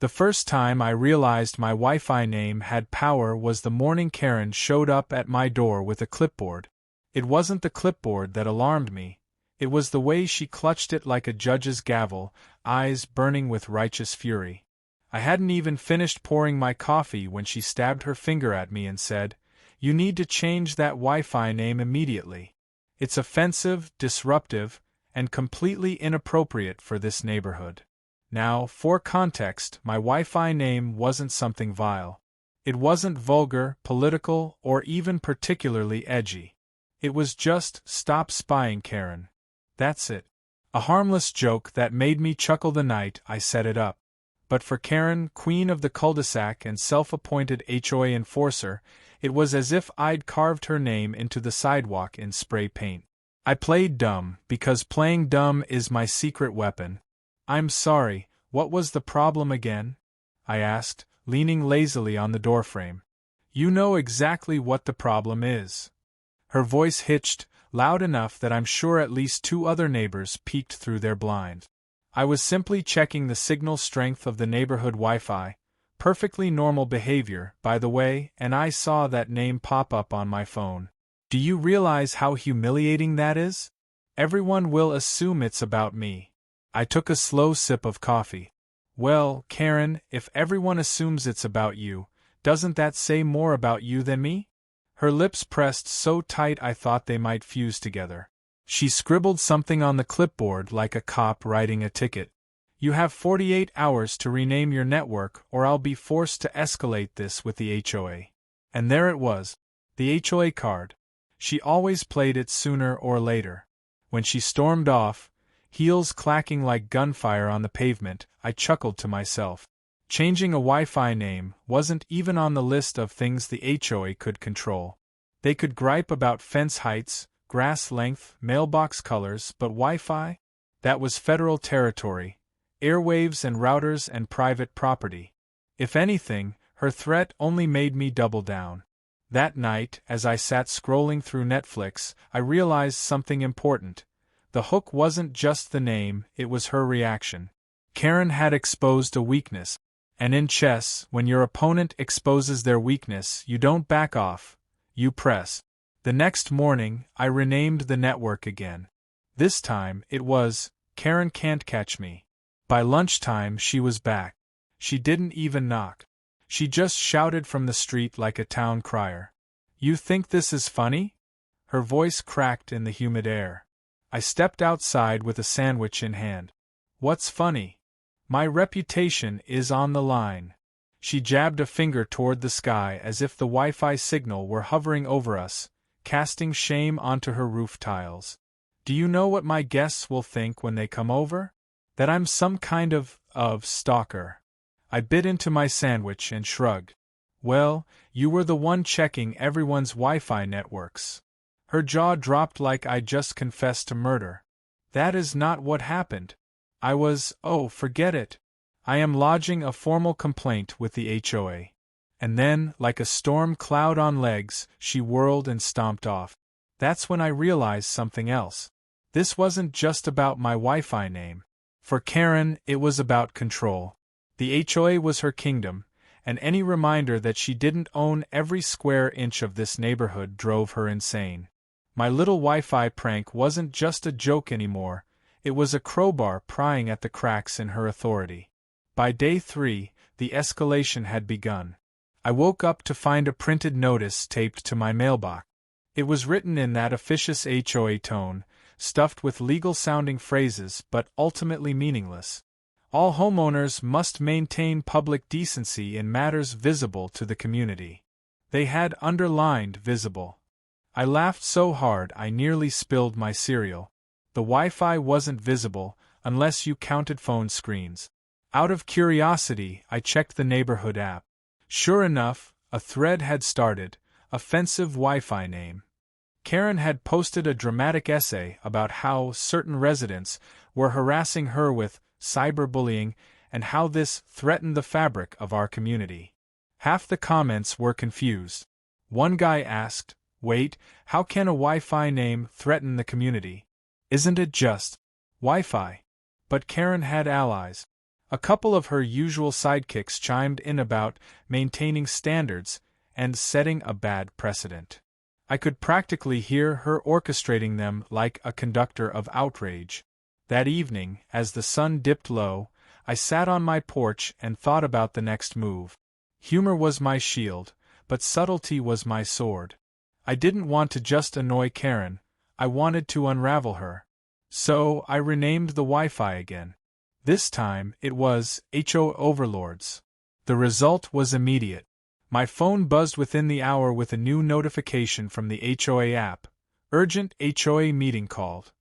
The first time I realized my Wi-Fi name had power was the morning Karen showed up at my door with a clipboard. It wasn't the clipboard that alarmed me. It was the way she clutched it like a judge's gavel, eyes burning with righteous fury. I hadn't even finished pouring my coffee when she stabbed her finger at me and said, "You need to change that Wi-Fi name immediately. It's offensive, disruptive, and completely inappropriate for this neighborhood." Now, for context, my Wi-Fi name wasn't something vile. It wasn't vulgar, political, or even particularly edgy. It was just, "Stop spying, Karen." That's it. A harmless joke that made me chuckle the night I set it up. But for Karen, queen of the cul-de-sac and self-appointed HOA enforcer, it was as if I'd carved her name into the sidewalk in spray paint. I played dumb, because playing dumb is my secret weapon. "I'm sorry, what was the problem again?" I asked, leaning lazily on the doorframe. "You know exactly what the problem is." Her voice hitched, loud enough that I'm sure at least 2 other neighbors peeked through their blind. "I was simply checking the signal strength of the neighborhood Wi-Fi, perfectly normal behavior, by the way, and I saw that name pop up on my phone. Do you realize how humiliating that is? Everyone will assume it's about me." I took a slow sip of coffee. "Well, Karen, if everyone assumes it's about you, doesn't that say more about you than me?" Her lips pressed so tight I thought they might fuse together. She scribbled something on the clipboard like a cop writing a ticket. "You have 48 hours to rename your network or I'll be forced to escalate this with the HOA." And there it was. The HOA card. She always played it sooner or later. When she stormed off, heels clacking like gunfire on the pavement, I chuckled to myself. Changing a Wi-Fi name wasn't even on the list of things the HOA could control. They could gripe about fence heights, grass length, mailbox colors, but Wi-Fi? That was federal territory, airwaves and routers and private property. If anything, her threat only made me double down. That night, as I sat scrolling through Netflix, I realized something important. The hook wasn't just the name, it was her reaction. Karen had exposed a weakness. And in chess, when your opponent exposes their weakness, you don't back off, you press. The next morning, I renamed the network again. This time, it was, "Karen can't catch me." By lunchtime, she was back. She didn't even knock. She just shouted from the street like a town crier. "You think this is funny?" Her voice cracked in the humid air. I stepped outside with a sandwich in hand. "What's funny? My reputation is on the line." She jabbed a finger toward the sky as if the Wi-Fi signal were hovering over us, casting shame onto her roof tiles. "Do you know what my guests will think when they come over? That I'm some kind of stalker." I bit into my sandwich and shrugged. "Well, you were the one checking everyone's Wi-Fi networks." Her jaw dropped like I just confessed to murder. "That is not what happened. Oh, forget it. I am lodging a formal complaint with the HOA." And then, like a storm cloud on legs, she whirled and stomped off. That's when I realized something else. This wasn't just about my Wi-Fi name. For Karen, it was about control. The HOA was her kingdom, and any reminder that she didn't own every square inch of this neighborhood drove her insane. My little Wi-Fi prank wasn't just a joke anymore. It was a crowbar prying at the cracks in her authority. By day 3, the escalation had begun. I woke up to find a printed notice taped to my mailbox. It was written in that officious HOA tone, stuffed with legal-sounding phrases but ultimately meaningless. All homeowners must maintain public decency in matters visible to the community. They had underlined visible. I laughed so hard I nearly spilled my cereal. The Wi-Fi wasn't visible, unless you counted phone screens. Out of curiosity, I checked the neighborhood app. Sure enough, a thread had started, offensive Wi-Fi name. Karen had posted a dramatic essay about how certain residents were harassing her with cyberbullying and how this threatened the fabric of our community. Half the comments were confused. One guy asked, "Wait, how can a Wi-Fi name threaten the community? Isn't it just Wi-Fi?" But Karen had allies. A couple of her usual sidekicks chimed in about maintaining standards and setting a bad precedent. I could practically hear her orchestrating them like a conductor of outrage. That evening, as the sun dipped low, I sat on my porch and thought about the next move. Humor was my shield, but subtlety was my sword. I didn't want to just annoy Karen, I wanted to unravel her. So, I renamed the Wi-Fi again. This time, it was HO Overlords. The result was immediate. My phone buzzed within the hour with a new notification from the HOA app. Urgent HOA meeting called.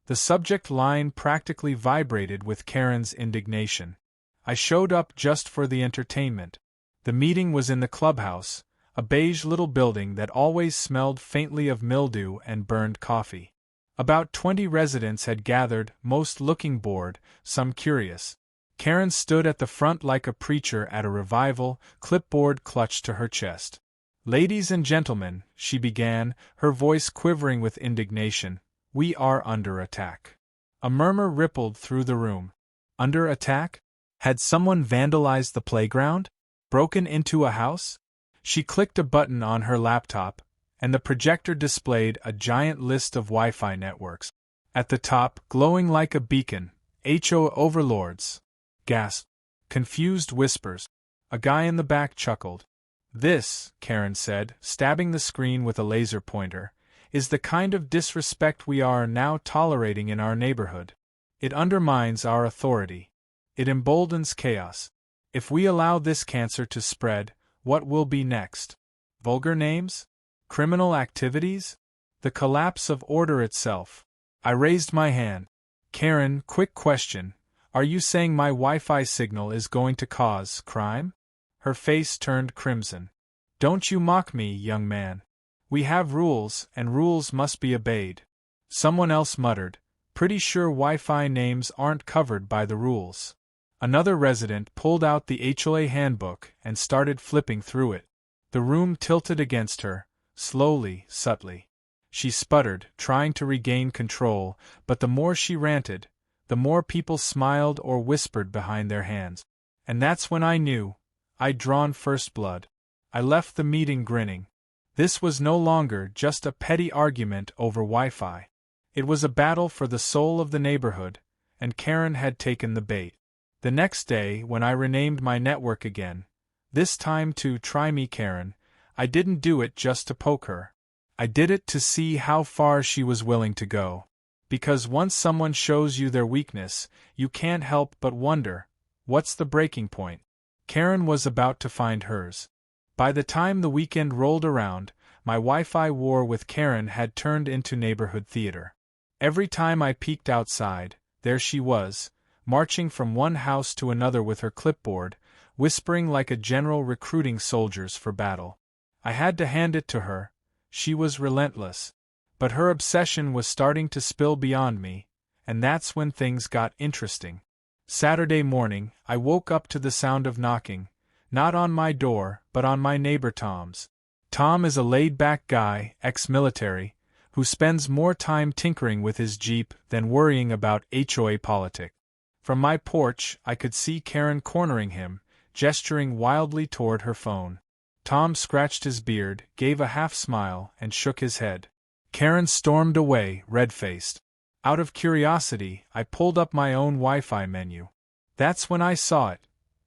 The subject line practically vibrated with Karen's indignation. I showed up just for the entertainment. The meeting was in the clubhouse, a beige little building that always smelled faintly of mildew and burned coffee. About 20 residents had gathered, most looking bored, some curious. Karen stood at the front like a preacher at a revival, clipboard clutched to her chest. "Ladies and gentlemen," she began, her voice quivering with indignation, "we are under attack." A murmur rippled through the room. Under attack? Had someone vandalized the playground? Broken into a house? She clicked a button on her laptop, and the projector displayed a giant list of Wi-Fi networks. At the top, glowing like a beacon, HO Overlords. Gasp. Confused whispers. A guy in the back chuckled. "This," Karen said, stabbing the screen with a laser pointer, "is the kind of disrespect we are now tolerating in our neighborhood. It undermines our authority. It emboldens chaos. If we allow this cancer to spread, what will be next? Vulgar names? Criminal activities? The collapse of order itself." I raised my hand. "Karen, quick question. Are you saying my Wi-Fi signal is going to cause crime?" Her face turned crimson. "Don't you mock me, young man. We have rules, and rules must be obeyed." Someone else muttered, "Pretty sure Wi-Fi names aren't covered by the rules." Another resident pulled out the HOA handbook and started flipping through it. The room tilted against her, slowly, subtly. She sputtered, trying to regain control, but the more she ranted, the more people smiled or whispered behind their hands. And that's when I knew. I'd drawn first blood. I left the meeting grinning. This was no longer just a petty argument over Wi-Fi. It was a battle for the soul of the neighborhood, and Karen had taken the bait. The next day, when I renamed my network again, this time to "Try Me Karen," I didn't do it just to poke her. I did it to see how far she was willing to go. Because once someone shows you their weakness, you can't help but wonder, what's the breaking point? Karen was about to find hers. By the time the weekend rolled around, my Wi-Fi war with Karen had turned into neighborhood theater. Every time I peeked outside, there she was, marching from one house to another with her clipboard, whispering like a general recruiting soldiers for battle. I had to hand it to her. She was relentless. But her obsession was starting to spill beyond me, and that's when things got interesting. Saturday morning, I woke up to the sound of knocking, not on my door, but on my neighbor Tom's. Tom is a laid-back guy, ex-military, who spends more time tinkering with his Jeep than worrying about HOA politics. From my porch, I could see Karen cornering him, gesturing wildly toward her phone. Tom scratched his beard, gave a half-smile, and shook his head. Karen stormed away, red-faced. Out of curiosity, I pulled up my own Wi-Fi menu. That's when I saw it.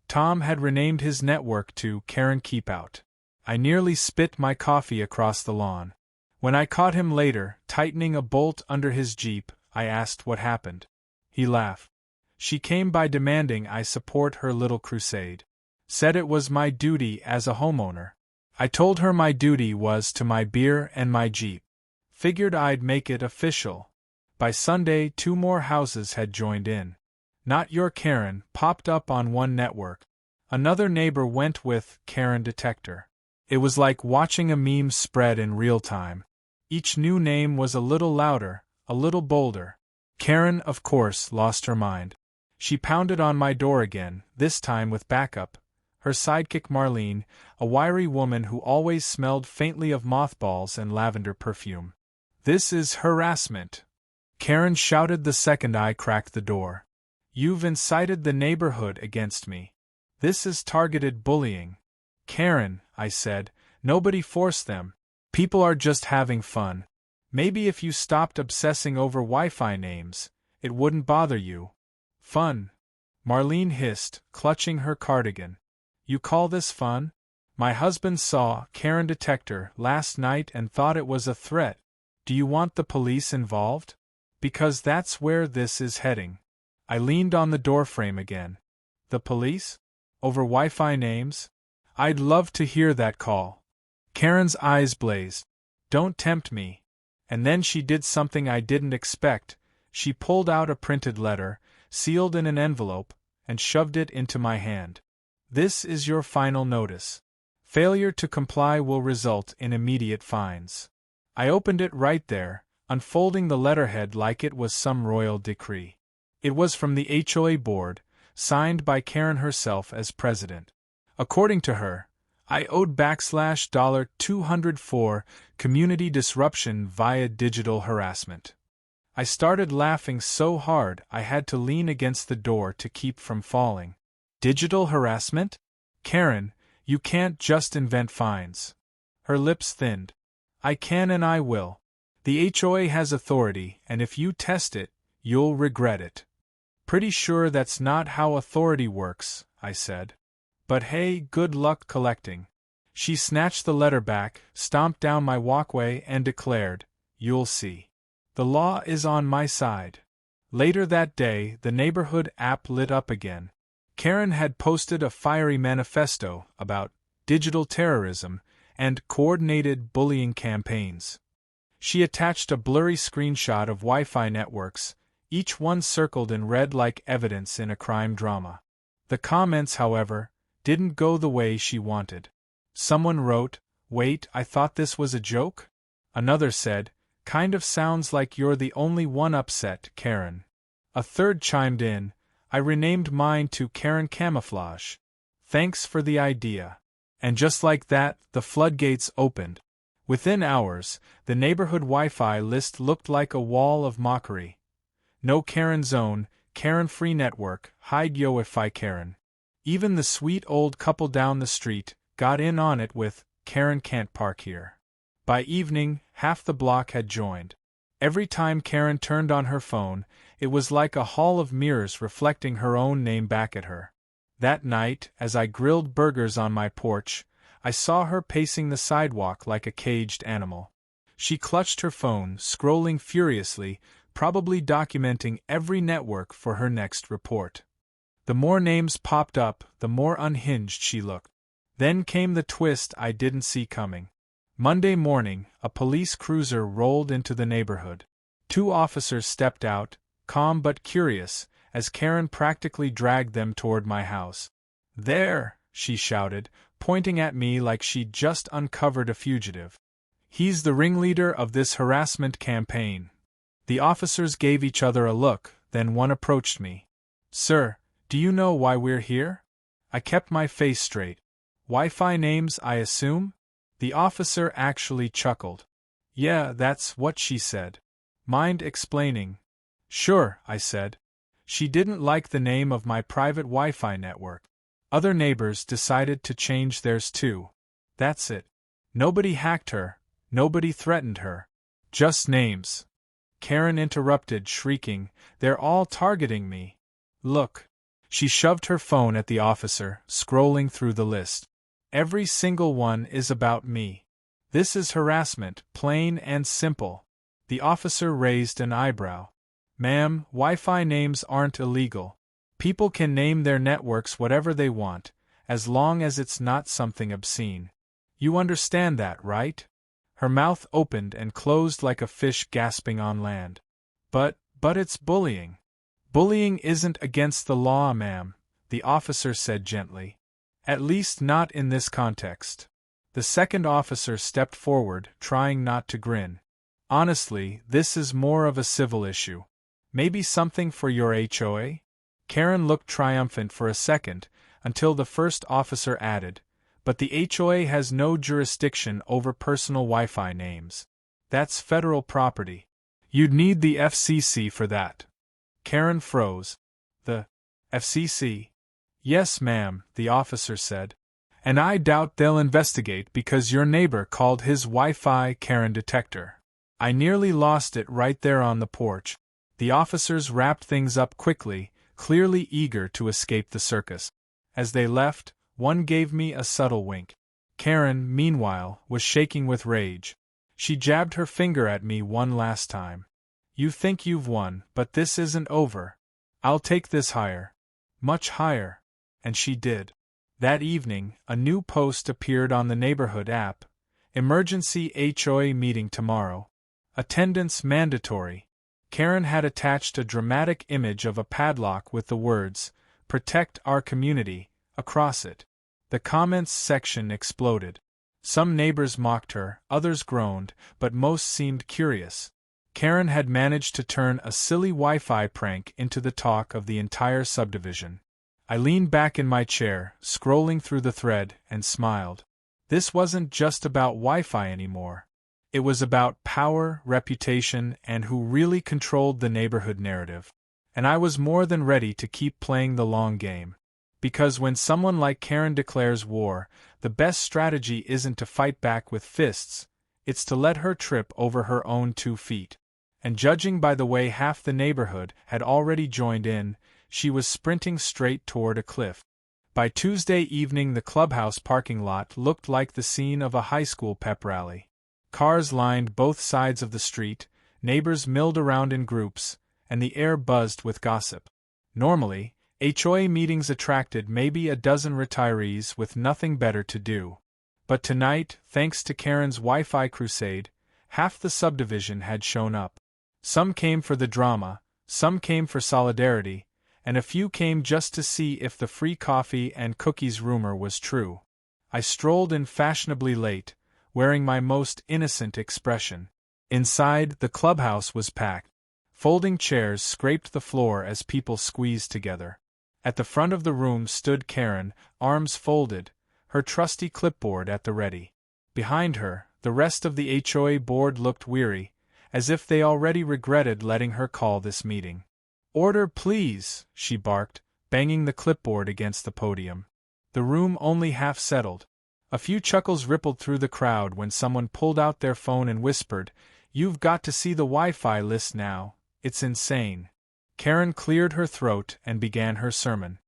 Tom had renamed his network to Karen Keep Out. I nearly spit my coffee across the lawn. When I caught him later, tightening a bolt under his Jeep, I asked what happened. He laughed. She came by demanding I support her little crusade. Said it was my duty as a homeowner. I told her my duty was to my beer and my Jeep. Figured I'd make it official. By Sunday, 2 more houses had joined in. Not Your Karen popped up on one network. Another neighbor went with Karen Detector. It was like watching a meme spread in real time. Each new name was a little louder, a little bolder. Karen, of course, lost her mind. She pounded on my door again, this time with backup. Her sidekick Marlene, a wiry woman who always smelled faintly of mothballs and lavender perfume. "This is harassment," Karen shouted the second I cracked the door. You've incited the neighborhood against me. This is targeted bullying. Karen, I said, nobody forced them. People are just having fun. Maybe if you stopped obsessing over Wi-Fi names, it wouldn't bother you. Fun? Marlene hissed, clutching her cardigan. You call this fun? My husband saw Karen Detector last night and thought it was a threat. Do you want the police involved? Because that's where this is heading. I leaned on the doorframe again. The police? Over Wi-Fi names? I'd love to hear that call. Karen's eyes blazed. Don't tempt me. And then she did something I didn't expect. She pulled out a printed letter, sealed in an envelope, and shoved it into my hand. This is your final notice. Failure to comply will result in immediate fines. I opened it right there, unfolding the letterhead like it was some royal decree. It was from the HOA board, signed by Karen herself as president. According to her, I owed $204 community disruption via digital harassment. I started laughing so hard I had to lean against the door to keep from falling. Digital harassment? Karen, you can't just invent fines. Her lips thinned. I can and I will. The HOA has authority, and if you test it, you'll regret it. Pretty sure that's not how authority works, I said. But hey, good luck collecting. She snatched the letter back, stomped down my walkway, and declared, You'll see. The law is on my side. Later that day, the neighborhood app lit up again. Karen had posted a fiery manifesto about digital terrorism and coordinated bullying campaigns. She attached a blurry screenshot of Wi-Fi networks, each one circled in red like evidence in a crime drama. The comments, however, didn't go the way she wanted. Someone wrote, Wait, I thought this was a joke? Another said, Kind of sounds like you're the only one upset, Karen. A third chimed in, I renamed mine to Karen Camouflage. Thanks for the idea. And just like that, the floodgates opened. Within hours, the neighborhood Wi-Fi list looked like a wall of mockery. No Karen Zone, Karen Free Network, hide yo if I Karen. Even the sweet old couple down the street got in on it with, Karen can't park here. By evening, half the block had joined. Every time Karen turned on her phone, it was like a hall of mirrors reflecting her own name back at her. That night, as I grilled burgers on my porch, I saw her pacing the sidewalk like a caged animal. She clutched her phone, scrolling furiously, probably documenting every network for her next report. The more names popped up, the more unhinged she looked. Then came the twist I didn't see coming. Monday morning, a police cruiser rolled into the neighborhood. 2 officers stepped out, calm but curious, as Karen practically dragged them toward my house. There, she shouted, pointing at me like she'd just uncovered a fugitive. He's the ringleader of this harassment campaign. The officers gave each other a look, then one approached me. Sir, do you know why we're here? I kept my face straight. Wi-Fi names, I assume? The officer actually chuckled. Yeah, that's what she said. Mind explaining? Sure, I said. She didn't like the name of my private Wi-Fi network. Other neighbors decided to change theirs too. That's it. Nobody hacked her, nobody threatened her. Just names. Karen interrupted, shrieking, They're all targeting me. Look. She shoved her phone at the officer, scrolling through the list. Every single one is about me. This is harassment, plain and simple. The officer raised an eyebrow. Ma'am, Wi-Fi names aren't illegal. People can name their networks whatever they want, as long as it's not something obscene. You understand that, right? Her mouth opened and closed like a fish gasping on land. But it's bullying. Bullying isn't against the law, ma'am, the officer said gently. At least not in this context. The second officer stepped forward, trying not to grin. Honestly, this is more of a civil issue. Maybe something for your HOA? Karen looked triumphant for a second, until the first officer added, But the HOA has no jurisdiction over personal Wi-Fi names. That's federal property. You'd need the FCC for that. Karen froze. The FCC? Yes, ma'am, the officer said. And I doubt they'll investigate because your neighbor called his Wi-Fi Karen detector. I nearly lost it right there on the porch. The officers wrapped things up quickly, clearly eager to escape the circus. As they left, one gave me a subtle wink. Karen, meanwhile, was shaking with rage. She jabbed her finger at me one last time. You think you've won, but this isn't over. I'll take this higher. Much higher. And she did. That evening, a new post appeared on the neighborhood app. Emergency HOA meeting tomorrow. Attendance mandatory. Karen had attached a dramatic image of a padlock with the words, "Protect our community," across it. The comments section exploded. Some neighbors mocked her, others groaned, but most seemed curious. Karen had managed to turn a silly Wi-Fi prank into the talk of the entire subdivision. I leaned back in my chair, scrolling through the thread, and smiled. This wasn't just about Wi-Fi anymore. It was about power, reputation, and who really controlled the neighborhood narrative. And I was more than ready to keep playing the long game. Because when someone like Karen declares war, the best strategy isn't to fight back with fists, it's to let her trip over her own 2 feet. And judging by the way half the neighborhood had already joined in, she was sprinting straight toward a cliff. By Tuesday evening, the clubhouse parking lot looked like the scene of a high school pep rally. Cars lined both sides of the street, neighbors milled around in groups, and the air buzzed with gossip. Normally, HOA meetings attracted maybe a dozen retirees with nothing better to do. But tonight, thanks to Karen's Wi-Fi crusade, half the subdivision had shown up. Some came for the drama, some came for solidarity, and a few came just to see if the free coffee and cookies rumor was true. I strolled in fashionably late, wearing my most innocent expression. Inside, the clubhouse was packed. Folding chairs scraped the floor as people squeezed together. At the front of the room stood Karen, arms folded, her trusty clipboard at the ready. Behind her, the rest of the HOA board looked weary, as if they already regretted letting her call this meeting. "Order, please," she barked, banging the clipboard against the podium. The room only half settled. A few chuckles rippled through the crowd when someone pulled out their phone and whispered, "You've got to see the Wi-Fi list now, it's insane." Karen cleared her throat and began her sermon.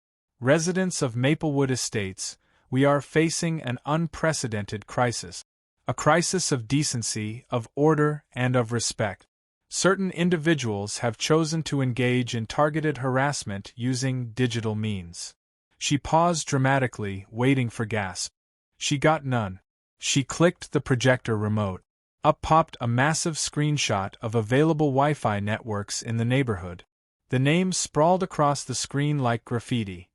"Residents of Maplewood Estates, we are facing an unprecedented crisis. A crisis of decency, of order, and of respect. Certain individuals have chosen to engage in targeted harassment using digital means." She paused dramatically, waiting for gasp. She got none. She clicked the projector remote. Up popped a massive screenshot of available Wi-Fi networks in the neighborhood. The names sprawled across the screen like graffiti.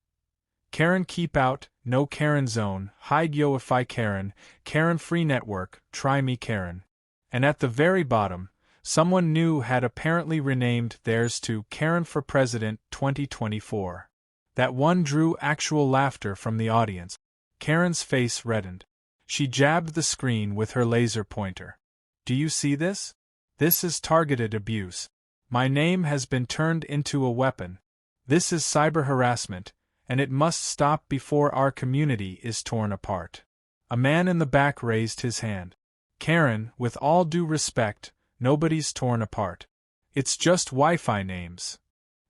Karen Keep Out, No Karen Zone, Hide Yo-Fi Karen, Karen Free Network, Try Me Karen. And at the very bottom, someone new had apparently renamed theirs to Karen for President 2024. That one drew actual laughter from the audience. Karen's face reddened. She jabbed the screen with her laser pointer. "Do you see this? This is targeted abuse. My name has been turned into a weapon. This is cyber harassment, and it must stop before our community is torn apart." A man in the back raised his hand. "Karen, with all due respect, nobody's torn apart. It's just Wi-Fi names."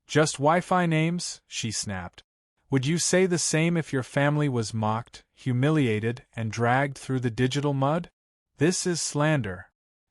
"Just Wi-Fi names?" she snapped. "Would you say the same if your family was mocked, humiliated, and dragged through the digital mud? This is slander."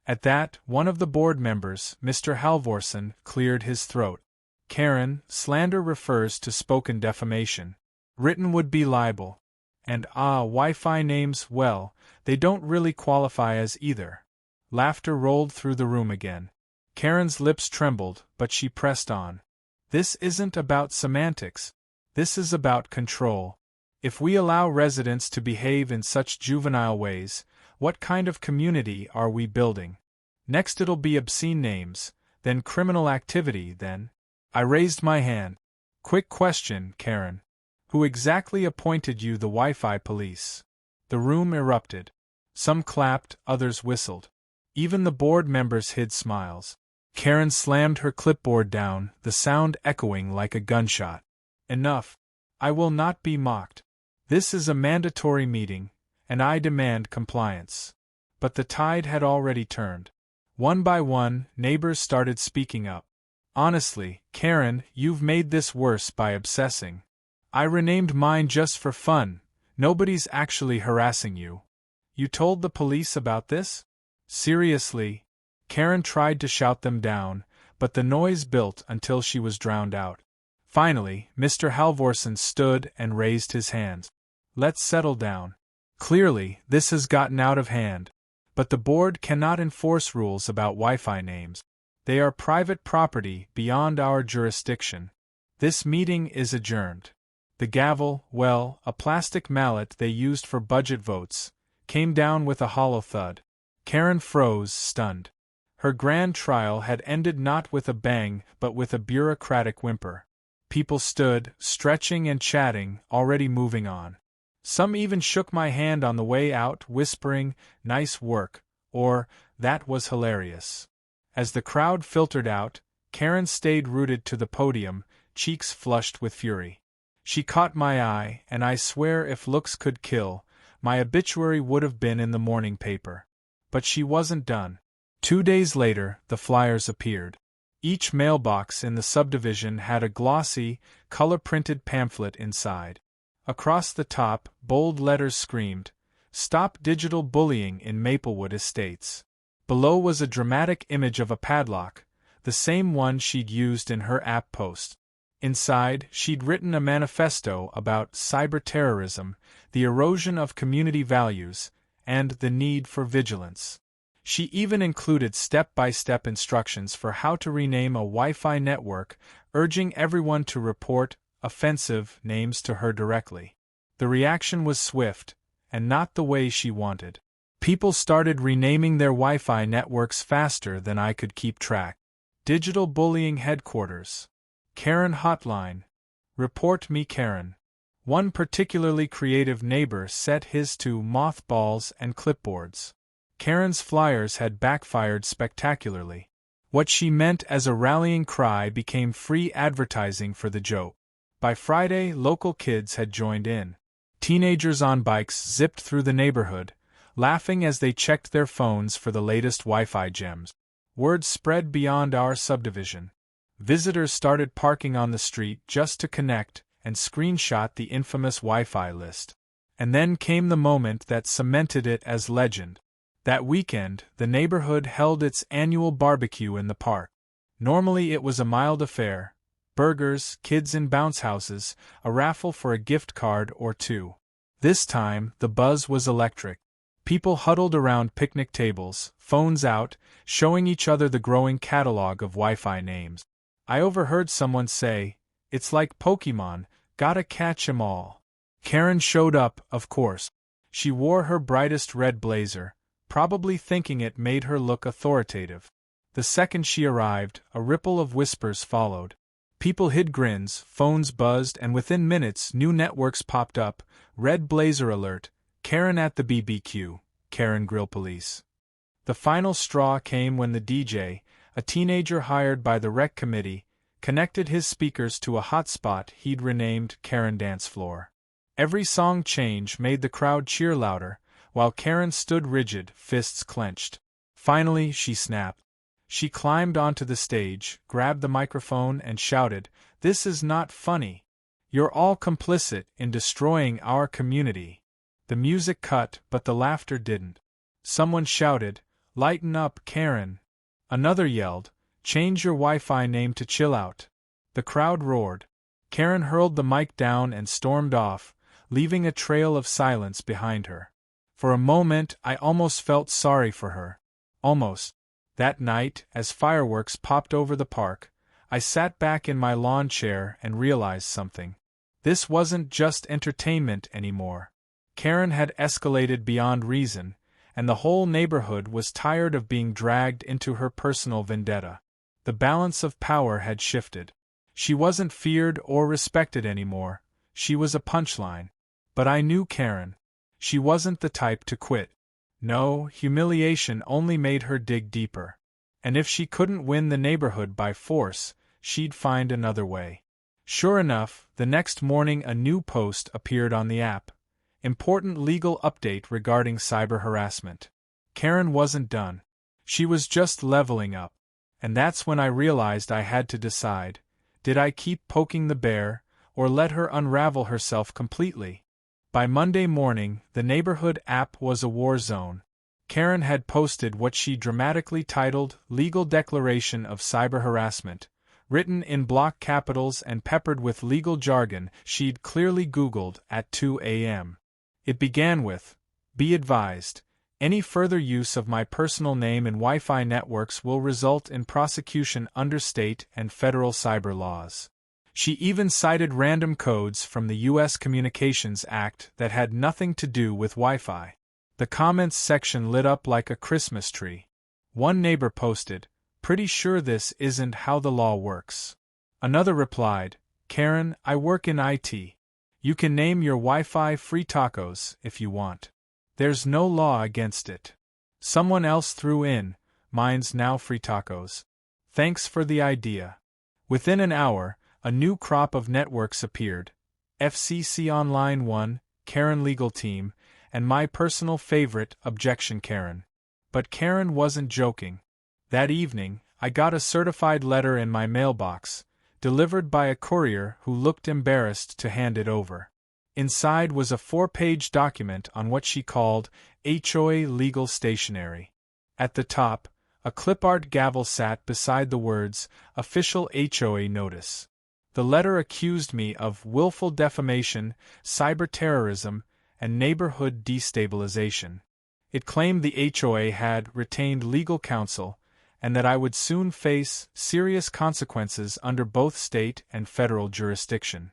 At that, one of the board members, Mr. Halvorson, cleared his throat. "Karen, slander refers to spoken defamation. Written would be libel. And Wi-Fi names, well, they don't really qualify as either." Laughter rolled through the room again. Karen's lips trembled, but she pressed on. "This isn't about semantics. This is about control. If we allow residents to behave in such juvenile ways, what kind of community are we building? Next it'll be obscene names, then criminal activity, then." I raised my hand. "Quick question, Karen. Who exactly appointed you the Wi-Fi police?" The room erupted. Some clapped, others whistled. Even the board members hid smiles. Karen slammed her clipboard down, the sound echoing like a gunshot. Enough. I will not be mocked. This is a mandatory meeting, and I demand compliance. But the tide had already turned. One by one, neighbors started speaking up. Honestly, Karen, you've made this worse by obsessing. I renamed mine just for fun. Nobody's actually harassing you. You told the police about this? Seriously? Karen tried to shout them down, but the noise built until she was drowned out. Finally, Mr. Halvorsen stood and raised his hands. Let's settle down. Clearly, this has gotten out of hand. But the board cannot enforce rules about Wi-Fi names. They are private property beyond our jurisdiction. This meeting is adjourned. The gavel, well, a plastic mallet they used for budget votes, came down with a hollow thud. Karen froze, stunned. Her grand trial had ended not with a bang but with a bureaucratic whimper. People stood, stretching and chatting, already moving on. Some even shook my hand on the way out, whispering, "Nice work," or, "That was hilarious." As the crowd filtered out, Karen stayed rooted to the podium, cheeks flushed with fury. She caught my eye, and I swear if looks could kill, my obituary would have been in the morning paper. But she wasn't done. 2 days later, the flyers appeared. Each mailbox in the subdivision had a glossy, color-printed pamphlet inside. Across the top, bold letters screamed, "Stop digital bullying in Maplewood Estates." Below was a dramatic image of a padlock, the same one she'd used in her app post. Inside, she'd written a manifesto about cyber-terrorism, the erosion of community values, and the need for vigilance. She even included step-by-step instructions for how to rename a Wi-Fi network, urging everyone to report offensive names to her directly. The reaction was swift, and not the way she wanted. People started renaming their Wi-Fi networks faster than I could keep track. Digital Bullying Headquarters. Karen Hotline. Report me Karen. One particularly creative neighbor set his to mothballs and clipboards. Karen's flyers had backfired spectacularly. What she meant as a rallying cry became free advertising for the joke. By Friday, local kids had joined in. Teenagers on bikes zipped through the neighborhood, laughing as they checked their phones for the latest Wi-Fi gems. Word spread beyond our subdivision. Visitors started parking on the street just to connect and screenshot the infamous Wi-Fi list. And then came the moment that cemented it as legend. That weekend, the neighborhood held its annual barbecue in the park. Normally it was a mild affair. Burgers, kids in bounce houses, a raffle for a gift card or two. This time, the buzz was electric. People huddled around picnic tables, phones out, showing each other the growing catalog of Wi-Fi names. I overheard someone say, "It's like Pokemon, gotta catch 'em all." Karen showed up, of course. She wore her brightest red blazer, probably thinking it made her look authoritative. The second she arrived, a ripple of whispers followed. People hid grins, phones buzzed, and within minutes new networks popped up. Red blazer alert, Karen at the BBQ, Karen Grill Police. The final straw came when the DJ, a teenager hired by the rec committee, connected his speakers to a hotspot he'd renamed Karen Dance Floor. Every song change made the crowd cheer louder, while Karen stood rigid, fists clenched. Finally, she snapped. She climbed onto the stage, grabbed the microphone, and shouted, "This is not funny. You're all complicit in destroying our community." The music cut, but the laughter didn't. Someone shouted, "Lighten up, Karen." Another yelled, "Change your Wi-Fi name to Chill Out." The crowd roared. Karen hurled the mic down and stormed off, leaving a trail of silence behind her. For a moment, I almost felt sorry for her. Almost. That night, as fireworks popped over the park, I sat back in my lawn chair and realized something. This wasn't just entertainment anymore. Karen had escalated beyond reason, and the whole neighborhood was tired of being dragged into her personal vendetta. The balance of power had shifted. She wasn't feared or respected anymore, she was a punchline. But I knew Karen. She wasn't the type to quit. No, humiliation only made her dig deeper. And if she couldn't win the neighborhood by force, she'd find another way. Sure enough, the next morning a new post appeared on the app. Important legal update regarding cyber harassment. Karen wasn't done. She was just leveling up. And that's when I realized I had to decide. Did I keep poking the bear, or let her unravel herself completely? By Monday morning, the neighborhood app was a war zone. Karen had posted what she dramatically titled Legal Declaration of Cyber Harassment, written in block capitals and peppered with legal jargon she'd clearly Googled at 2 a.m. It began with, "Be advised, any further use of my personal name in Wi-Fi networks will result in prosecution under state and federal cyber laws." She even cited random codes from the U.S. Communications Act that had nothing to do with Wi-Fi. The comments section lit up like a Christmas tree. One neighbor posted, "Pretty sure this isn't how the law works." Another replied, "Karen, I work in IT. You can name your Wi-Fi Free Tacos if you want. There's no law against it." Someone else threw in, "Mine's now Free Tacos. Thanks for the idea." Within an hour, a new crop of networks appeared. FCC Online 1, Karen Legal Team, and my personal favorite, Objection Karen. But Karen wasn't joking. That evening, I got a certified letter in my mailbox, delivered by a courier who looked embarrassed to hand it over. Inside was a 4-page document on what she called HOA legal stationery. At the top, a clip-art gavel sat beside the words, "Official HOA Notice." The letter accused me of willful defamation, cyber-terrorism, and neighborhood destabilization. It claimed the HOA had retained legal counsel, and that I would soon face serious consequences under both state and federal jurisdiction.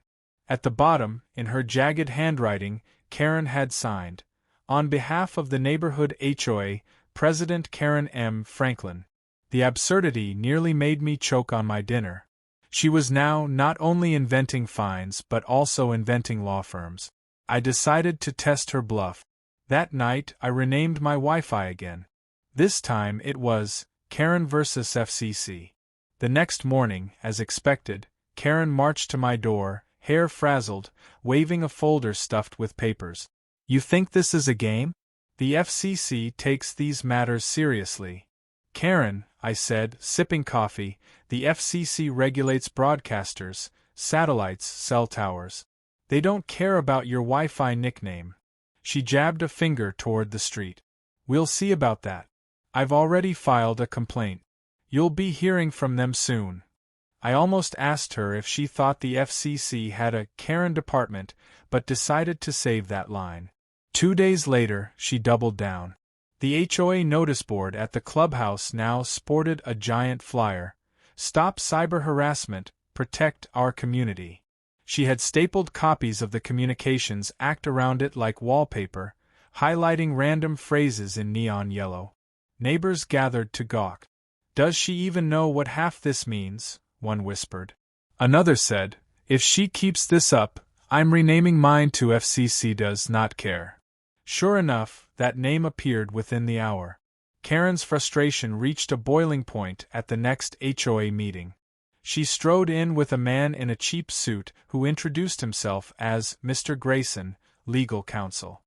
At the bottom, in her jagged handwriting, Karen had signed, "On behalf of the neighborhood HOA, President Karen M. Franklin." The absurdity nearly made me choke on my dinner. She was now not only inventing fines but also inventing law firms. I decided to test her bluff. That night I renamed my Wi-Fi again. This time it was Karen vs. FCC. The next morning, as expected, Karen marched to my door, hair frazzled, waving a folder stuffed with papers. "You think this is a game? The FCC takes these matters seriously." "Karen," I said, sipping coffee, "the FCC regulates broadcasters, satellites, cell towers. They don't care about your Wi-Fi nickname." She jabbed a finger toward the street. "We'll see about that. I've already filed a complaint. You'll be hearing from them soon." I almost asked her if she thought the FCC had a Karen department, but decided to save that line. 2 days later, she doubled down. The HOA notice board at the clubhouse now sported a giant flyer, "Stop Cyber Harassment, Protect Our Community." She had stapled copies of the Communications Act around it like wallpaper, highlighting random phrases in neon yellow. Neighbors gathered to gawk. "Does she even know what half this means?" one whispered. Another said, "If she keeps this up, I'm renaming mine to FCC Does Not Care." Sure enough, that name appeared within the hour. Karen's frustration reached a boiling point at the next HOA meeting. She strode in with a man in a cheap suit who introduced himself as Mr. Grayson, legal counsel.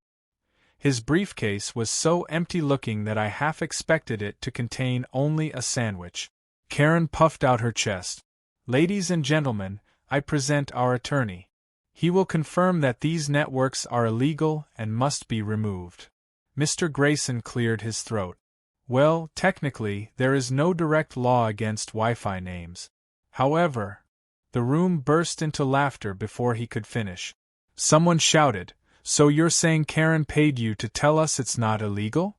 His briefcase was so empty-looking that I half expected it to contain only a sandwich. Karen puffed out her chest. "Ladies and gentlemen, I present our attorney. He will confirm that these networks are illegal and must be removed." Mr. Grayson cleared his throat. "Well, technically, there is no direct law against Wi-Fi names. However," the room burst into laughter before he could finish. Someone shouted, "So you're saying Karen paid you to tell us it's not illegal?"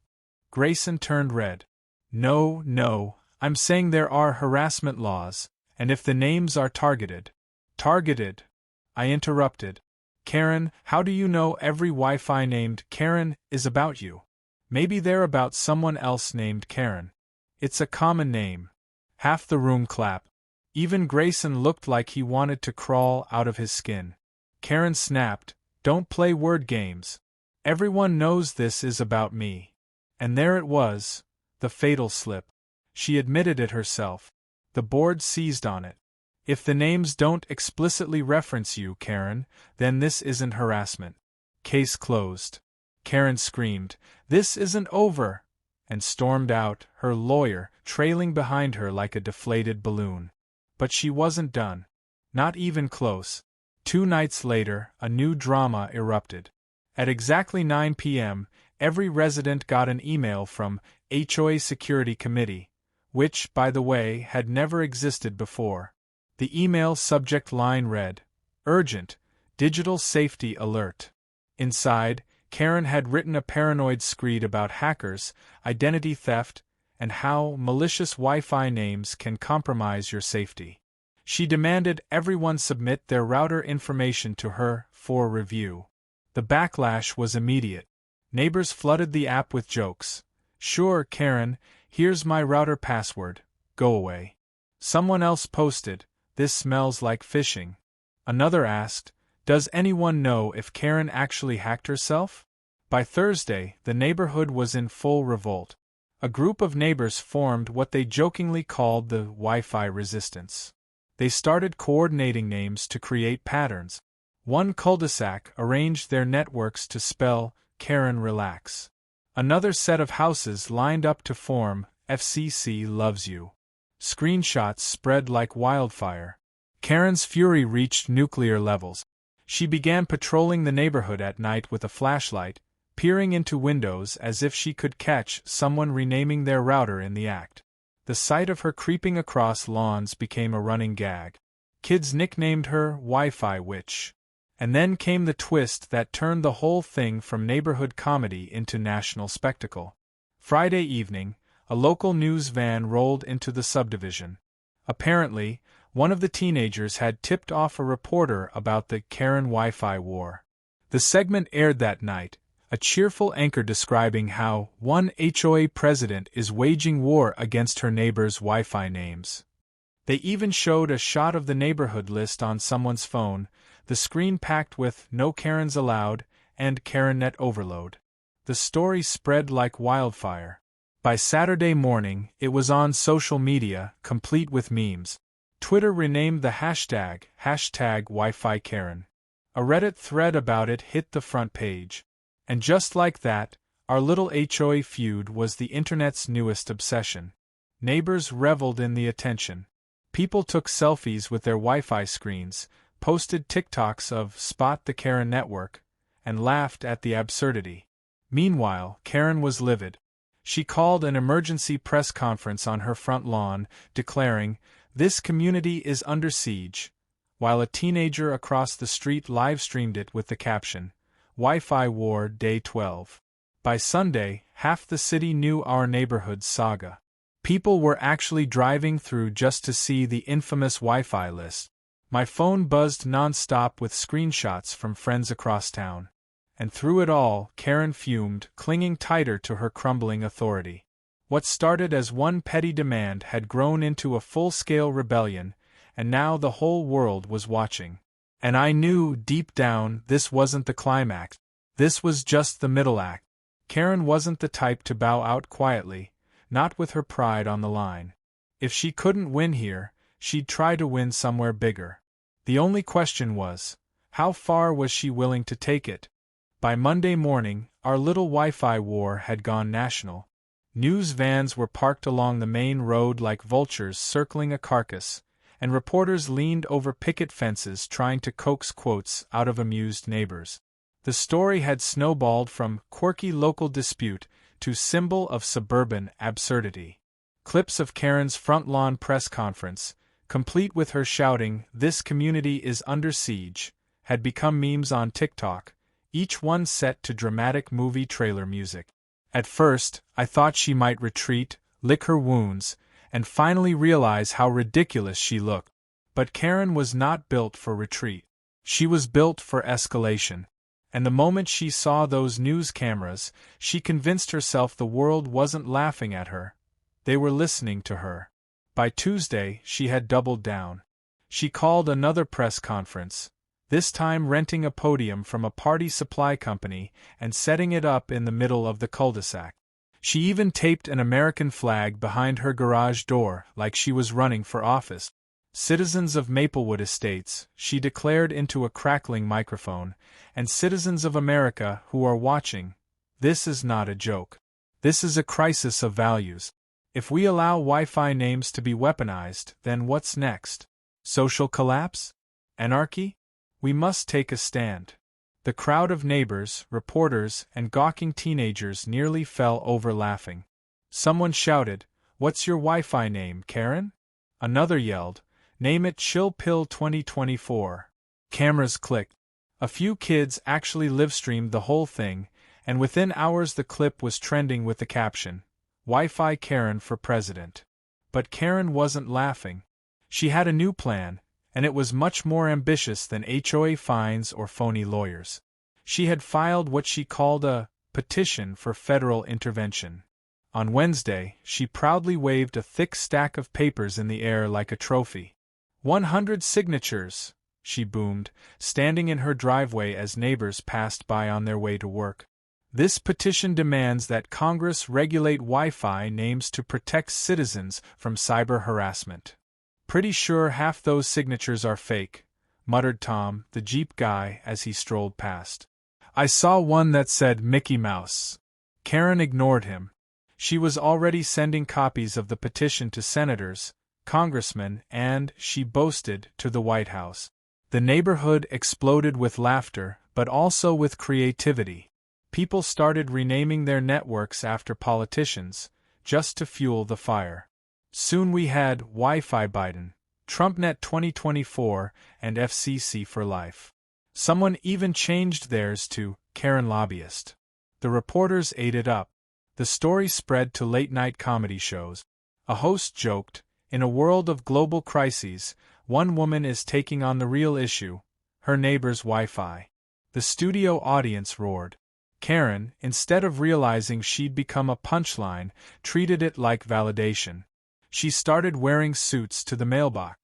Grayson turned red. No, I'm saying there are harassment laws, and if the names are targeted." "Targeted?" I interrupted. "Karen, how do you know every Wi-Fi named Karen is about you? Maybe they're about someone else named Karen. It's a common name." Half the room clapped. Even Grayson looked like he wanted to crawl out of his skin. Karen snapped, "Don't play word games. Everyone knows this is about me." And there it was, the fatal slip. She admitted it herself. The board seized on it. If the names don't explicitly reference you, Karen, then this isn't harassment. Case closed. Karen screamed, "This isn't over!" and stormed out, her lawyer trailing behind her like a deflated balloon. But she wasn't done. Not even close. 2 nights later, a new drama erupted. At exactly 9 p.m., every resident got an email from HOA Security Committee, which, by the way, had never existed before. The email subject line read, "Urgent, Digital Safety Alert." Inside, Karen had written a paranoid screed about hackers, identity theft, and how malicious Wi-Fi names can compromise your safety. She demanded everyone submit their router information to her for review. The backlash was immediate. Neighbors flooded the app with jokes. "Sure, Karen, here's my router password. Go away." Someone else posted, "This smells like phishing." Another asked, "Does anyone know if Karen actually hacked herself?" By Thursday, the neighborhood was in full revolt. A group of neighbors formed what they jokingly called the Wi-Fi resistance. They started coordinating names to create patterns. One cul-de-sac arranged their networks to spell "Karen Relax." Another set of houses lined up to form "FCC Loves You." Screenshots spread like wildfire. Karen's fury reached nuclear levels. She began patrolling the neighborhood at night with a flashlight, peering into windows as if she could catch someone renaming their router in the act. The sight of her creeping across lawns became a running gag. Kids nicknamed her Wi-Fi Witch. And then came the twist that turned the whole thing from neighborhood comedy into national spectacle. Friday evening, a local news van rolled into the subdivision. Apparently, one of the teenagers had tipped off a reporter about the Karen Wi-Fi war. The segment aired that night, a cheerful anchor describing how one HOA president is waging war against her neighbors' Wi-Fi names. They even showed a shot of the neighborhood list on someone's phone, the screen packed with "No Karens Allowed" and "KarenNet Overload." The story spread like wildfire. By Saturday morning, it was on social media, complete with memes. Twitter renamed the hashtag #Wi-Fi Karen. A Reddit thread about it hit the front page. And just like that, our little HOA feud was the internet's newest obsession. Neighbors reveled in the attention. People took selfies with their Wi-Fi screens, posted TikToks of "Spot the Karen Network," and laughed at the absurdity. Meanwhile, Karen was livid. She called an emergency press conference on her front lawn, declaring, "This community is under siege," while a teenager across the street live-streamed it with the caption, "Wi-Fi War Day 12. By Sunday, half the city knew our neighborhood's saga. People were actually driving through just to see the infamous Wi-Fi list. My phone buzzed non-stop with screenshots from friends across town. And through it all, Karen fumed, clinging tighter to her crumbling authority. What started as one petty demand had grown into a full-scale rebellion, and now the whole world was watching. And I knew, deep down, this wasn't the climax. This was just the middle act. Karen wasn't the type to bow out quietly, not with her pride on the line. If she couldn't win here, she'd try to win somewhere bigger. The only question was, how far was she willing to take it? By Monday morning, our little Wi-Fi war had gone national. News vans were parked along the main road like vultures circling a carcass, and reporters leaned over picket fences trying to coax quotes out of amused neighbors. The story had snowballed from quirky local dispute to symbol of suburban absurdity. Clips of Karen's front lawn press conference, complete with her shouting, "This community is under siege," had become memes on TikTok, each one set to dramatic movie trailer music. At first, I thought she might retreat, lick her wounds, and finally realize how ridiculous she looked. But Karen was not built for retreat. She was built for escalation. And the moment she saw those news cameras, she convinced herself the world wasn't laughing at her. They were listening to her. By Tuesday, she had doubled down. She called another press conference, this time renting a podium from a party supply company and setting it up in the middle of the cul-de-sac. She even taped an American flag behind her garage door like she was running for office. Citizens of Maplewood Estates, she declared into a crackling microphone, and citizens of America who are watching, this is not a joke. This is a crisis of values. If we allow Wi-Fi names to be weaponized, then what's next? Social collapse? Anarchy? We must take a stand. The crowd of neighbors, reporters, and gawking teenagers nearly fell over laughing. Someone shouted, "What's your Wi-Fi name, Karen?" Another yelled, "Name it Chill Pill 2024. Cameras clicked. A few kids actually live-streamed the whole thing, and within hours the clip was trending with the caption, "Wi-Fi Karen for President." But Karen wasn't laughing. She had a new plan, and it was much more ambitious than HOA fines or phony lawyers. She had filed what she called a petition for federal intervention. On Wednesday, she proudly waved a thick stack of papers in the air like a trophy. 100 signatures, she boomed, standing in her driveway as neighbors passed by on their way to work. This petition demands that Congress regulate Wi-Fi names to protect citizens from cyber harassment. Pretty sure half those signatures are fake, muttered Tom, the Jeep guy, as he strolled past. I saw one that said Mickey Mouse. Karen ignored him. She was already sending copies of the petition to senators, congressmen, and, she boasted, to the White House. The neighborhood exploded with laughter, but also with creativity. People started renaming their networks after politicians, just to fuel the fire. Soon we had Wi-Fi Biden, TrumpNet 2024, and FCC for life. Someone even changed theirs to Karen Lobbyist. The reporters ate it up. The story spread to late-night comedy shows. A host joked, "In a world of global crises, one woman is taking on the real issue, her neighbor's Wi-Fi." The studio audience roared. Karen, instead of realizing she'd become a punchline, treated it like validation. She started wearing suits to the mailbox.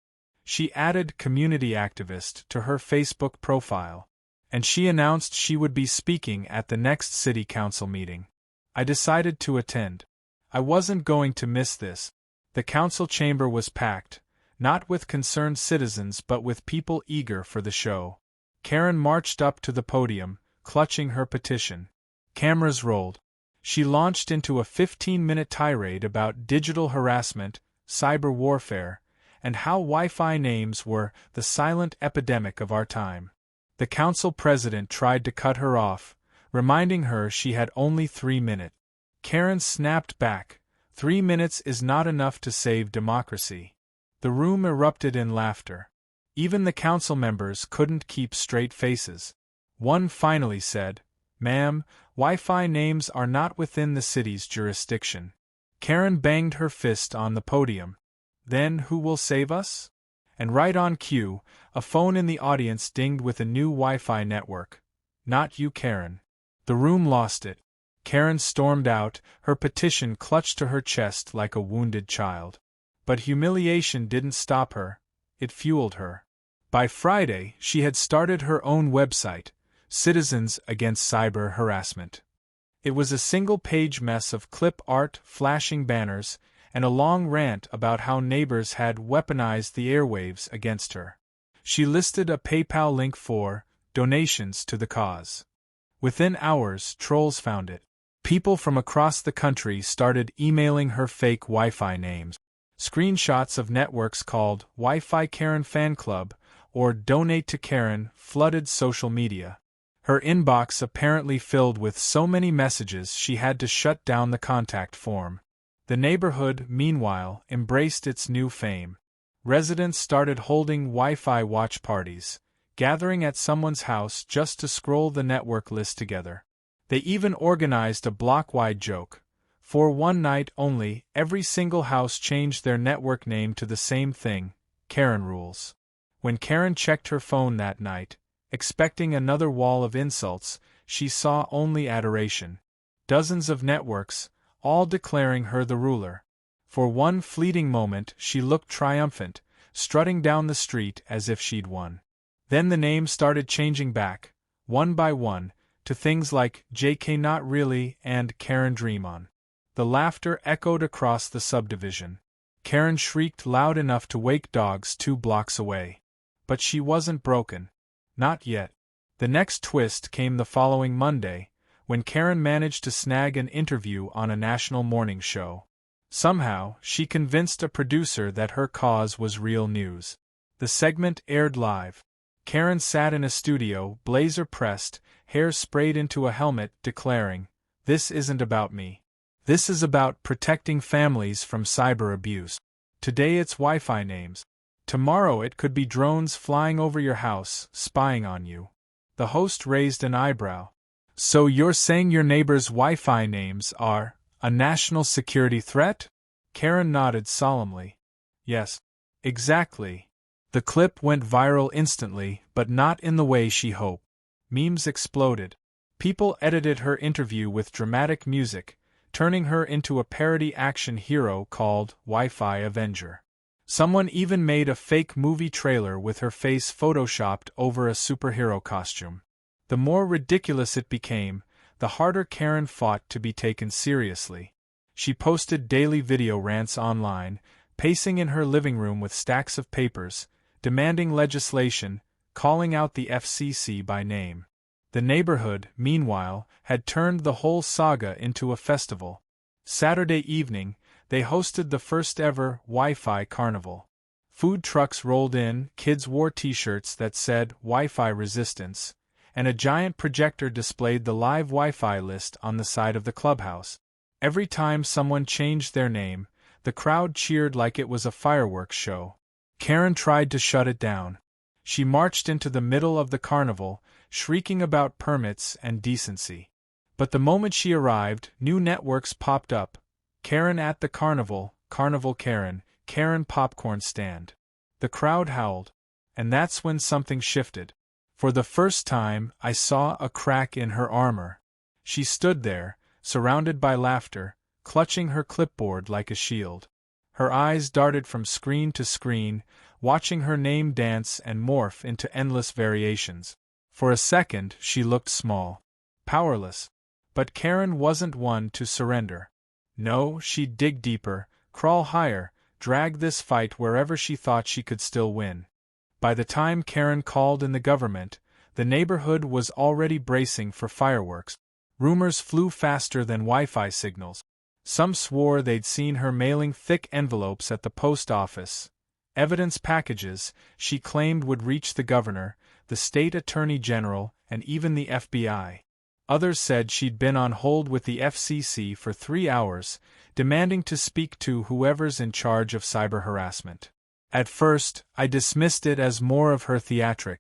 She added community activist to her Facebook profile. And she announced she would be speaking at the next city council meeting. I decided to attend. I wasn't going to miss this. The council chamber was packed, not with concerned citizens but with people eager for the show. Karen marched up to the podium, clutching her petition. Cameras rolled. She launched into a 15-minute tirade about digital harassment, cyber warfare, and how Wi-Fi names were the silent epidemic of our time. The council president tried to cut her off, reminding her she had only 3 minutes. Karen snapped back, 3 minutes is not enough to save democracy. The room erupted in laughter. Even the council members couldn't keep straight faces. One finally said, "Ma'am, Wi-Fi names are not within the city's jurisdiction." Karen banged her fist on the podium. "Then who will save us?" And right on cue, a phone in the audience dinged with a new Wi-Fi network. "Not you, Karen." The room lost it. Karen stormed out, her petition clutched to her chest like a wounded child. But humiliation didn't stop her, it fueled her. By Friday, she had started her own website, Citizens Against Cyber Harassment. It was a single-page mess of clip art, flashing banners, and a long rant about how neighbors had weaponized the airwaves against her. She listed a PayPal link for donations to the cause. Within hours, trolls found it. People from across the country started emailing her fake Wi-Fi names. Screenshots of networks called Wi-Fi Karen Fan Club or Donate to Karen flooded social media. Her inbox apparently filled with so many messages she had to shut down the contact form. The neighborhood, meanwhile, embraced its new fame. Residents started holding Wi-Fi watch parties, gathering at someone's house just to scroll the network list together. They even organized a block-wide joke. For one night only, every single house changed their network name to the same thing, Karen Rules. When Karen checked her phone that night, expecting another wall of insults, she saw only adoration. Dozens of networks, all declaring her the ruler. For one fleeting moment she looked triumphant, strutting down the street as if she'd won. Then the names started changing back, one by one, to things like JK Not Really and Karen Dream On. The laughter echoed across the subdivision. Karen shrieked loud enough to wake dogs 2 blocks away. But she wasn't broken. Not yet. The next twist came the following Monday, when Karen managed to snag an interview on a national morning show. Somehow, she convinced a producer that her cause was real news. The segment aired live. Karen sat in a studio, blazer pressed, hair sprayed into a helmet, declaring, "This isn't about me. This is about protecting families from cyber abuse. Today it's Wi-Fi names. Tomorrow it could be drones flying over your house, spying on you." The host raised an eyebrow. "So you're saying your neighbor's Wi-Fi names are a national security threat?" Karen nodded solemnly. "Yes. Exactly." The clip went viral instantly, but not in the way she hoped. Memes exploded. People edited her interview with dramatic music, turning her into a parody action hero called Wi-Fi Avenger. Someone even made a fake movie trailer with her face photoshopped over a superhero costume. The more ridiculous it became, the harder Karen fought to be taken seriously. She posted daily video rants online, pacing in her living room with stacks of papers, demanding legislation, calling out the FCC by name. The neighborhood, meanwhile, had turned the whole saga into a festival. Saturday evening, they hosted the first-ever Wi-Fi carnival. Food trucks rolled in, kids wore t-shirts that said Wi-Fi resistance, and a giant projector displayed the live Wi-Fi list on the side of the clubhouse. Every time someone changed their name, the crowd cheered like it was a fireworks show. Karen tried to shut it down. She marched into the middle of the carnival, shrieking about permits and decency. But the moment she arrived, new networks popped up. Karen at the carnival, Carnival Karen, Karen popcorn stand. The crowd howled. And that's when something shifted. For the first time, I saw a crack in her armor. She stood there, surrounded by laughter, clutching her clipboard like a shield. Her eyes darted from screen to screen, watching her name dance and morph into endless variations. For a second, she looked small, powerless. But Karen wasn't one to surrender. No, she'd dig deeper, crawl higher, drag this fight wherever she thought she could still win. By the time Karen called in the government, the neighborhood was already bracing for fireworks. Rumors flew faster than Wi-Fi signals. Some swore they'd seen her mailing thick envelopes at the post office. Evidence packages, she claimed, would reach the governor, the state attorney general, and even the FBI. Others said she'd been on hold with the FCC for 3 hours, demanding to speak to whoever's in charge of cyber harassment. At first, I dismissed it as more of her theatric.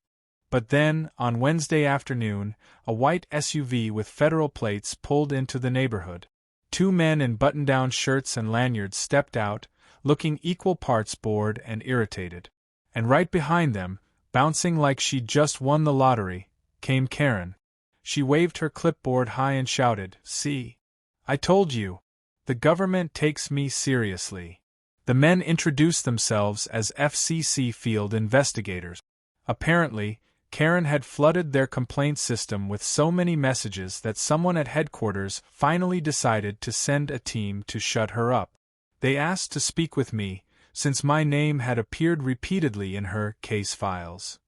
But then, on Wednesday afternoon, a white SUV with federal plates pulled into the neighborhood. 2 men in button-down shirts and lanyards stepped out, looking equal parts bored and irritated. And right behind them, bouncing like she'd just won the lottery, came Karen. She waved her clipboard high and shouted, "See? I told you. The government takes me seriously." The men introduced themselves as FCC field investigators. Apparently, Karen had flooded their complaint system with so many messages that someone at headquarters finally decided to send a team to shut her up. They asked to speak with me, since my name had appeared repeatedly in her case files.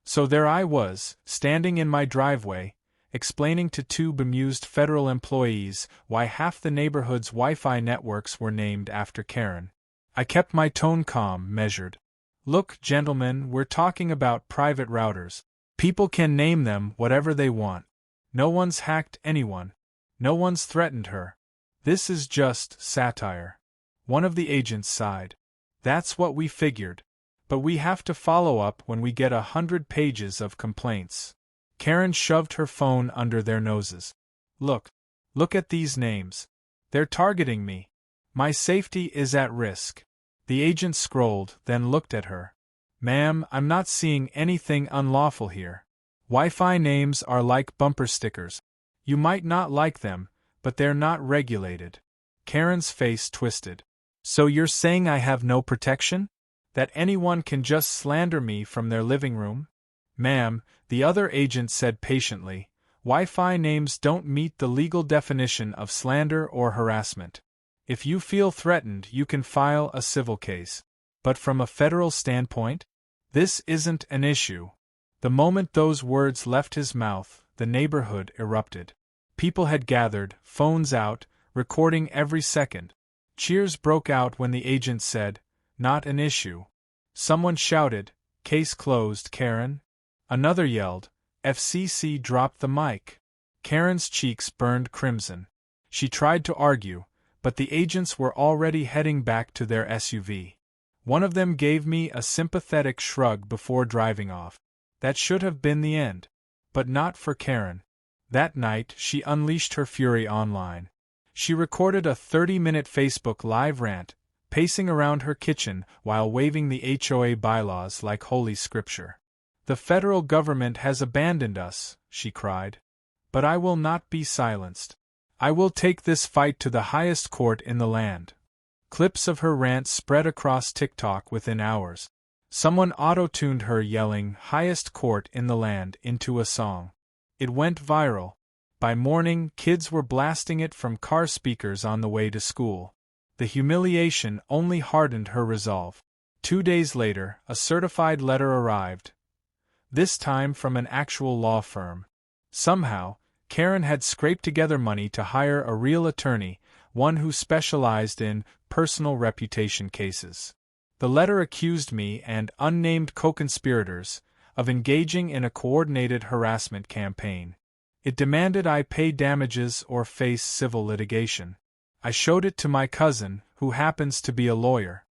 So there I was, standing in my driveway, explaining to 2 bemused federal employees why half the neighborhood's Wi-Fi networks were named after Karen. I kept my tone calm, measured. "Look, gentlemen, we're talking about private routers. People can name them whatever they want. No one's hacked anyone. No one's threatened her. This is just satire." One of the agents sighed. "That's what we figured. But we have to follow up when we get 100 pages of complaints." Karen shoved her phone under their noses. Look at these names. They're targeting me. My safety is at risk." The agent scrolled, then looked at her. "Ma'am, I'm not seeing anything unlawful here. Wi-Fi names are like bumper stickers. You might not like them, but they're not regulated." Karen's face twisted. "So you're saying I have no protection? That anyone can just slander me from their living room?" "Ma'am," the other agent said patiently, "Wi-Fi names don't meet the legal definition of slander or harassment. If you feel threatened, you can file a civil case. But from a federal standpoint, this isn't an issue. The moment those words left his mouth, the neighborhood erupted. People had gathered, phones out, recording every second. Cheers broke out when the agent said, "Not an issue." Someone shouted, "Case closed, Karen." Another yelled, "FCC dropped the mic." Karen's cheeks burned crimson. She tried to argue, but the agents were already heading back to their SUV. One of them gave me a sympathetic shrug before driving off. That should have been the end. But not for Karen. That night, she unleashed her fury online. She recorded a 30-minute Facebook Live rant, pacing around her kitchen while waving the HOA bylaws like holy scripture. "The federal government has abandoned us," she cried. "But I will not be silenced. I will take this fight to the highest court in the land." Clips of her rant spread across TikTok within hours. Someone auto-tuned her yelling "highest court in the land" into a song. It went viral. By morning, kids were blasting it from car speakers on the way to school. The humiliation only hardened her resolve. 2 days later, a certified letter arrived. This time from an actual law firm. Somehow, Karen had scraped together money to hire a real attorney, one who specialized in personal reputation cases. The letter accused me and unnamed co-conspirators of engaging in a coordinated harassment campaign. It demanded I pay damages or face civil litigation. I showed it to my cousin, who happens to be a lawyer.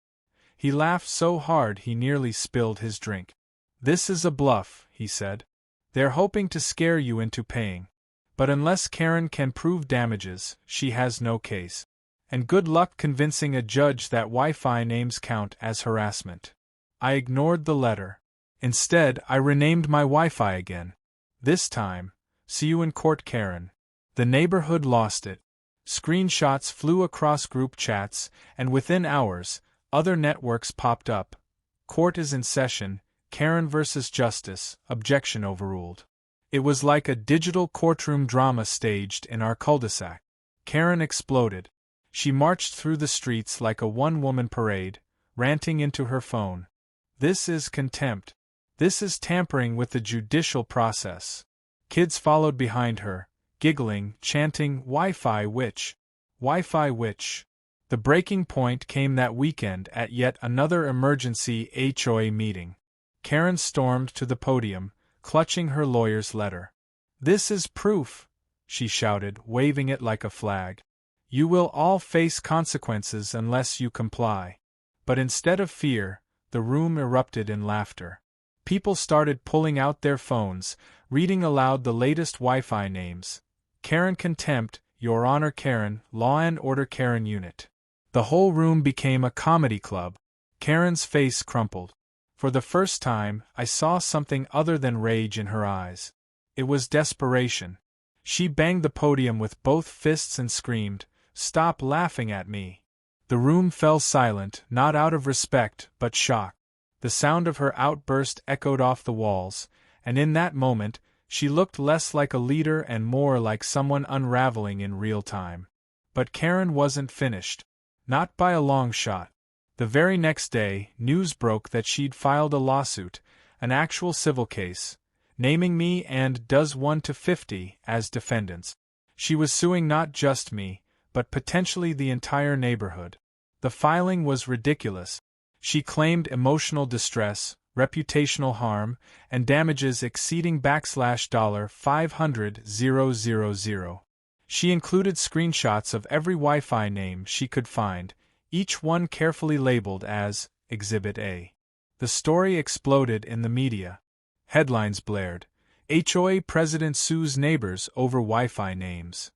He laughed so hard he nearly spilled his drink. "This is a bluff," he said. "They're hoping to scare you into paying. But unless Karen can prove damages, she has no case. And good luck convincing a judge that Wi-Fi names count as harassment." I ignored the letter. Instead, I renamed my Wi-Fi again. This time, "See you in court, Karen." The neighborhood lost it. Screenshots flew across group chats, and within hours, other networks popped up. "Court is in session, Karen versus Justice, objection overruled." It was like a digital courtroom drama staged in our cul-de-sac. Karen exploded. She marched through the streets like a one-woman parade, ranting into her phone. "This is contempt. This is tampering with the judicial process." Kids followed behind her, giggling, chanting, "Wi-Fi witch! Wi-Fi witch!" The breaking point came that weekend at yet another emergency HOA meeting. Karen stormed to the podium, clutching her lawyer's letter. "This is proof," she shouted, waving it like a flag. "You will all face consequences unless you comply." But instead of fear, the room erupted in laughter. People started pulling out their phones, reading aloud the latest Wi-Fi names. "Karen contempt, Your Honor Karen, Law and Order Karen Unit." The whole room became a comedy club. Karen's face crumpled. For the first time, I saw something other than rage in her eyes. It was desperation. She banged the podium with both fists and screamed, "Stop laughing at me." The room fell silent, not out of respect, but shock. The sound of her outburst echoed off the walls, and in that moment, she looked less like a leader and more like someone unraveling in real time. But Karen wasn't finished. Not by a long shot. The very next day, news broke that she'd filed a lawsuit, an actual civil case, naming me and Does 1 to 50 as defendants. She was suing not just me, but potentially the entire neighborhood. The filing was ridiculous. She claimed emotional distress, reputational harm, and damages exceeding $500,000. She included screenshots of every Wi-Fi name she could find, each one carefully labeled as Exhibit A. The story exploded in the media. Headlines blared. HOA president sues neighbors over Wi-Fi names.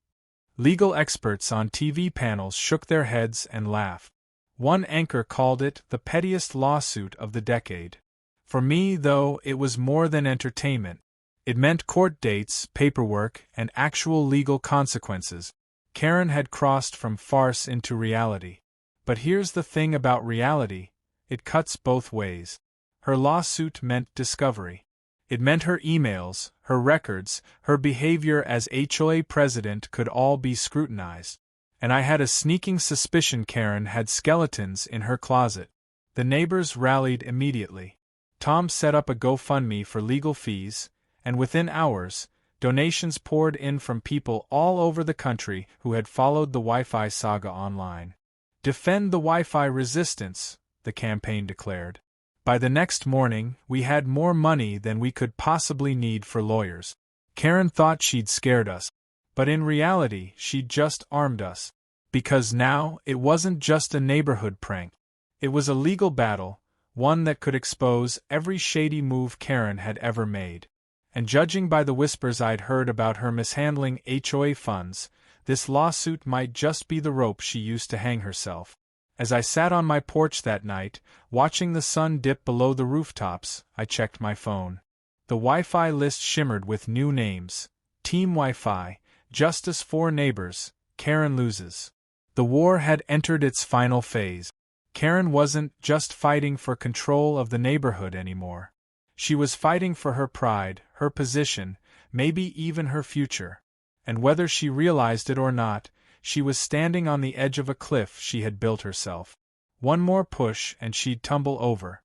Legal experts on TV panels shook their heads and laughed. One anchor called it the pettiest lawsuit of the decade. For me, though, it was more than entertainment. It meant court dates, paperwork, and actual legal consequences. Karen had crossed from farce into reality. But here's the thing about reality, it cuts both ways. Her lawsuit meant discovery. It meant her emails, her records, her behavior as HOA president could all be scrutinized. and I had a sneaking suspicion Karen had skeletons in her closet. The neighbors rallied immediately. Tom set up a GoFundMe for legal fees, and within hours, donations poured in from people all over the country who had followed the Wi-Fi saga online. "Defend the Wi-Fi resistance," the campaign declared. By the next morning, we had more money than we could possibly need for lawyers. Karen thought she'd scared us, but in reality she'd just armed us. Because now, it wasn't just a neighborhood prank. It was a legal battle, one that could expose every shady move Karen had ever made. And judging by the whispers I'd heard about her mishandling HOA funds, this lawsuit might just be the rope she used to hang herself. As I sat on my porch that night, watching the sun dip below the rooftops, I checked my phone. The Wi-Fi list shimmered with new names: Team Wi-Fi, Justice for Neighbors, Karen loses. The war had entered its final phase. Karen wasn't just fighting for control of the neighborhood anymore. She was fighting for her pride, her position, maybe even her future. And whether she realized it or not, she was standing on the edge of a cliff she had built herself. One more push and she'd tumble over.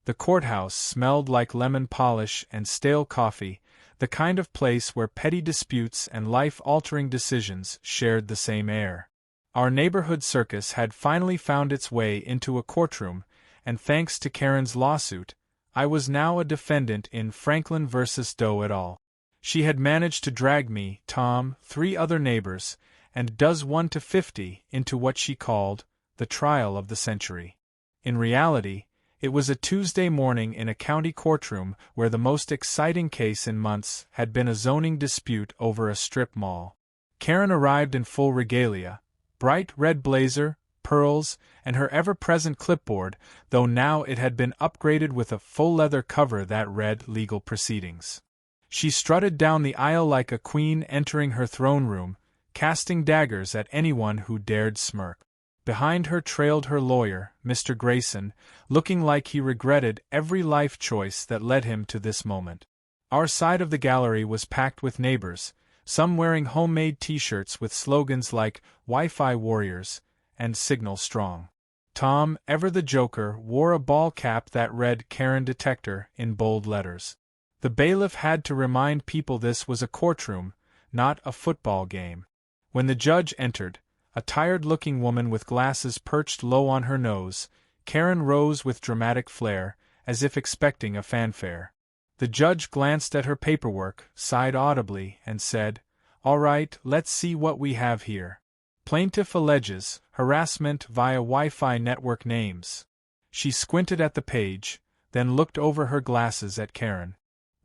The courthouse smelled like lemon polish and stale coffee, the kind of place where petty disputes and life-altering decisions shared the same air. Our neighborhood circus had finally found its way into a courtroom, and thanks to Karen's lawsuit, I was now a defendant in Franklin versus Doe et al. She had managed to drag me, Tom, 3 other neighbors, and does 1 to 50 into what she called the trial of the century. In reality, it was a Tuesday morning in a county courtroom where the most exciting case in months had been a zoning dispute over a strip mall. Karen arrived in full regalia, bright red blazer, pearls, and her ever-present clipboard, though now it had been upgraded with a full leather cover that read Legal Proceedings. She strutted down the aisle like a queen entering her throne room, casting daggers at anyone who dared smirk. Behind her trailed her lawyer, Mr. Grayson, looking like he regretted every life choice that led him to this moment. Our side of the gallery was packed with neighbors, some wearing homemade t-shirts with slogans like Wi-Fi Warriors and Signal Strong. Tom, ever the joker, wore a ball cap that read Karen Detector in bold letters. The bailiff had to remind people this was a courtroom, not a football game. When the judge entered, a tired-looking woman with glasses perched low on her nose, Karen rose with dramatic flair, as if expecting a fanfare. The judge glanced at her paperwork, sighed audibly, and said, "All right, let's see what we have here. Plaintiff alleges harassment via Wi-Fi network names." She squinted at the page, then looked over her glasses at Karen.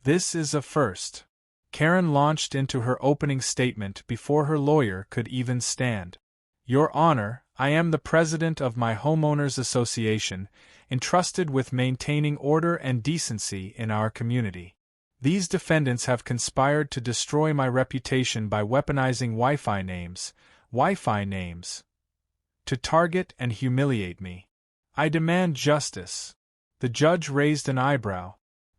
"This is a first." Karen launched into her opening statement before her lawyer could even stand. "Your Honor, I am the president of my homeowners association, entrusted with maintaining order and decency in our community. These defendants have conspired to destroy my reputation by weaponizing Wi-Fi names, to target and humiliate me. I demand justice." The judge raised an eyebrow.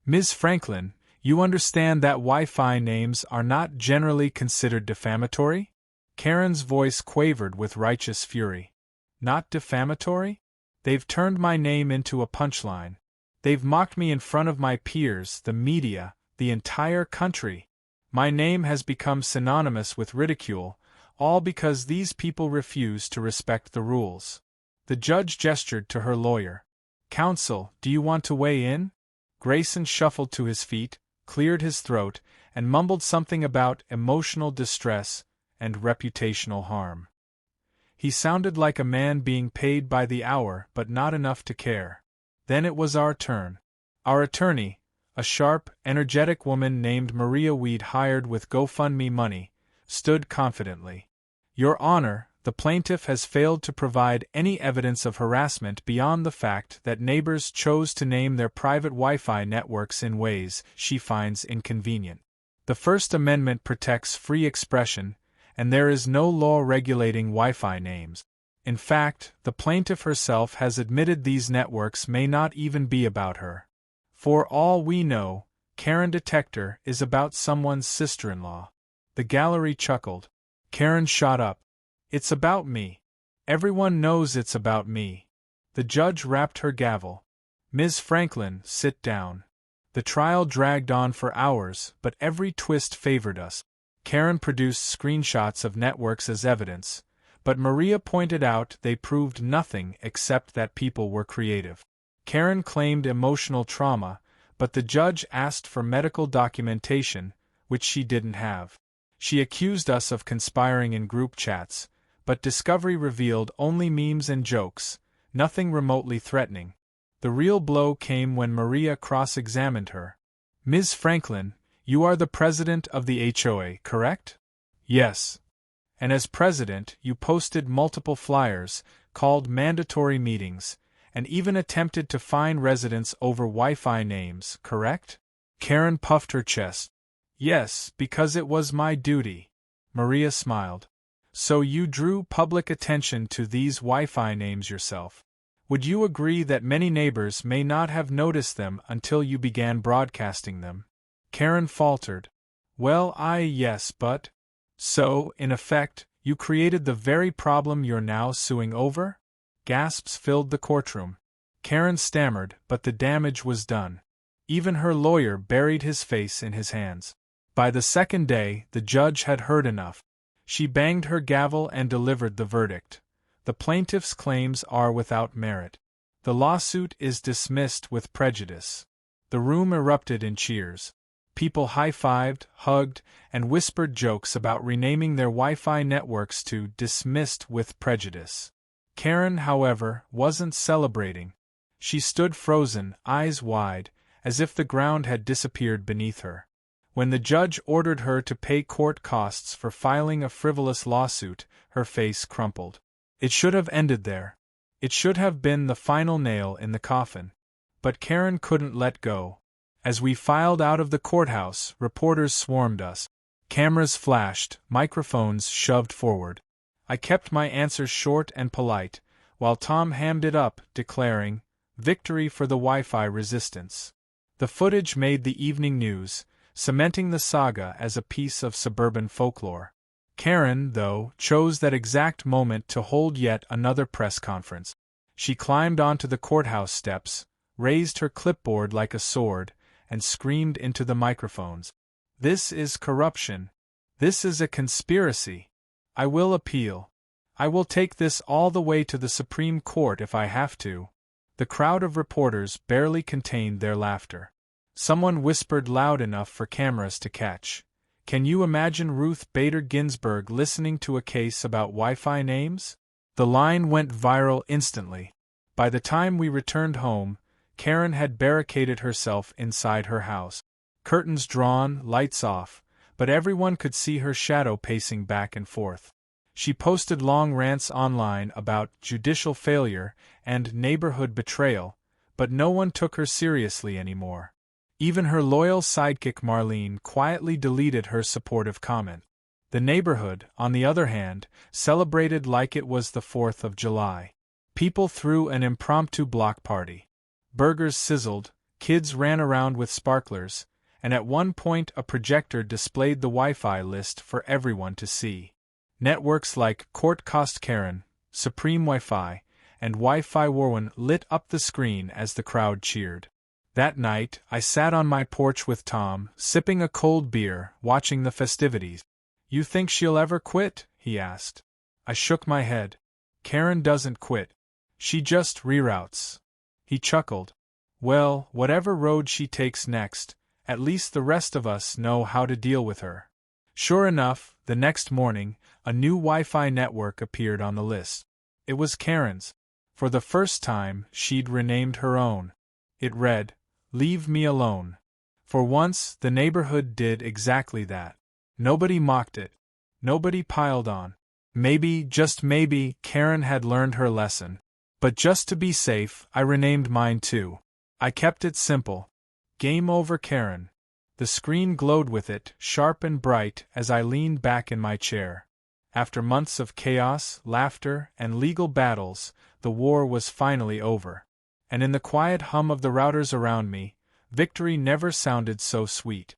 "Ms. Franklin, you understand that Wi-Fi names are not generally considered defamatory?" Karen's voice quavered with righteous fury. "Not defamatory? They've turned my name into a punchline. They've mocked me in front of my peers, the media, the entire country. My name has become synonymous with ridicule, all because these people refuse to respect the rules." The judge gestured to her lawyer. "Counsel, do you want to weigh in?" Grayson shuffled to his feet, cleared his throat, and mumbled something about emotional distress and reputational harm. He sounded like a man being paid by the hour but not enough to care. Then it was our turn. Our attorney, a sharp, energetic woman named Maria we'd hired with GoFundMe money, stood confidently. "Your Honor, the plaintiff has failed to provide any evidence of harassment beyond the fact that neighbors chose to name their private Wi-Fi networks in ways she finds inconvenient. The First Amendment protects free expression, and there is no law regulating Wi-Fi names. In fact, the plaintiff herself has admitted these networks may not even be about her. For all we know, Karen Detector is about someone's sister-in-law." The gallery chuckled. Karen shot up. It's about me. Everyone knows it's about me. The judge rapped her gavel. Ms. Franklin, sit down. The trial dragged on for hours, but every twist favored us. Karen produced screenshots of networks as evidence, but Maria pointed out they proved nothing except that people were creative. Karen claimed emotional trauma, but the judge asked for medical documentation, which she didn't have. She accused us of conspiring in group chats, but discovery revealed only memes and jokes, nothing remotely threatening. The real blow came when Maria cross-examined her. Ms. Franklin, you are the president of the HOA, correct? Yes. And as president, you posted multiple flyers, called mandatory meetings, and even attempted to fine residents over Wi-Fi names, correct? Karen puffed her chest. Yes, because it was my duty. Maria smiled. So you drew public attention to these Wi-Fi names yourself. Would you agree that many neighbors may not have noticed them until you began broadcasting them? Karen faltered. Well, yes, but... So, in effect, you created the very problem you're now suing over? Gasps filled the courtroom. Karen stammered, but the damage was done. Even her lawyer buried his face in his hands. By the second day, the judge had heard enough. She banged her gavel and delivered the verdict. The plaintiff's claims are without merit. The lawsuit is dismissed with prejudice. The room erupted in cheers. People high-fived, hugged, and whispered jokes about renaming their Wi-Fi networks to dismissed with prejudice. Karen, however, wasn't celebrating. She stood frozen, eyes wide, as if the ground had disappeared beneath her. When the judge ordered her to pay court costs for filing a frivolous lawsuit, her face crumpled. It should have ended there. It should have been the final nail in the coffin. But Karen couldn't let go. As we filed out of the courthouse, reporters swarmed us. Cameras flashed, microphones shoved forward. I kept my answers short and polite, while Tom hammed it up, declaring, "Victory for the Wi-Fi resistance." The footage made the evening news, cementing the saga as a piece of suburban folklore. Karen, though, chose that exact moment to hold yet another press conference. She climbed onto the courthouse steps, raised her clipboard like a sword, and screamed into the microphones. This is corruption. This is a conspiracy. I will appeal. I will take this all the way to the Supreme Court if I have to. The crowd of reporters barely contained their laughter. Someone whispered loud enough for cameras to catch. Can you imagine Ruth Bader Ginsburg listening to a case about Wi-Fi names? The line went viral instantly. By the time we returned home, Karen had barricaded herself inside her house. Curtains drawn, lights off, but everyone could see her shadow pacing back and forth. She posted long rants online about judicial failure and neighborhood betrayal, but no one took her seriously anymore. Even her loyal sidekick Marlene quietly deleted her supportive comment. The neighborhood, on the other hand, celebrated like it was the 4th of July. People threw an impromptu block party. Burgers sizzled, kids ran around with sparklers, and at one point a projector displayed the Wi-Fi list for everyone to see. Networks like Court Cost Karen, Supreme Wi-Fi, and Wi-Fi Warwan lit up the screen as the crowd cheered. That night, I sat on my porch with Tom, sipping a cold beer, watching the festivities. You think she'll ever quit? He asked. I shook my head. Karen doesn't quit. She just reroutes. He chuckled. Well, whatever road she takes next, at least the rest of us know how to deal with her. Sure enough, the next morning, a new Wi-Fi network appeared on the list. It was Karen's. For the first time, she'd renamed her own. It read, "Leave me alone." For once, the neighborhood did exactly that. Nobody mocked it. Nobody piled on. Maybe, just maybe, Karen had learned her lesson. But just to be safe, I renamed mine too. I kept it simple. Game over Karen. The screen glowed with it, sharp and bright, as I leaned back in my chair. After months of chaos, laughter, and legal battles, the war was finally over. And in the quiet hum of the routers around me, victory never sounded so sweet.